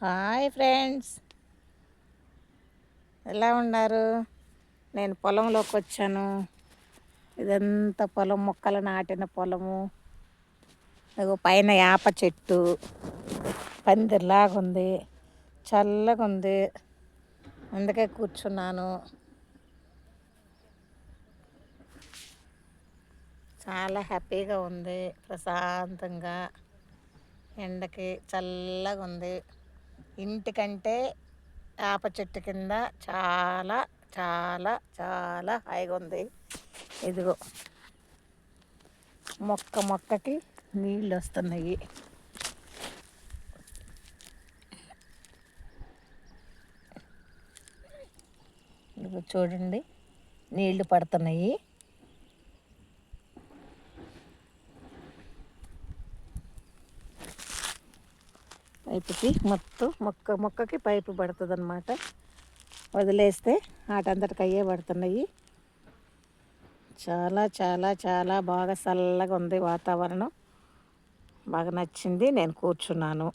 Hi friends, ఎలా ఉన్నారు? నేను పొలంలోకి వచ్చాను. ఇదంతా పొలం, మొక్కలు నాటిన పొలము. ఇగో పైన యాప చెట్టు పందిర్లాగుంది, చల్లగా ఉంది. అందుకే కూర్చున్నాను. చాలా హ్యాపీగా ఉంది, ప్రశాంతంగా. ఎండకి చల్లగా ఉంది. ఇంటికంటే వేప చెట్టు కింద చాలా చాలా చాలా హాయిగా ఉంది. ఇదిగో మొక్కకి నీళ్ళు వస్తున్నాయి. ఇదిగో చూడండి, నీళ్లు పడుతున్నాయి. పైపుకి మొత్తం మొక్కకి పైపు పడుతుంది అన్నమాట. వదిలేస్తే వాటంతటికి అయ్యే పడుతున్నాయి. చాలా చాలా చాలా బాగా చల్లగా ఉంది వాతావరణం. బాగా నచ్చింది. నేను కూర్చున్నాను.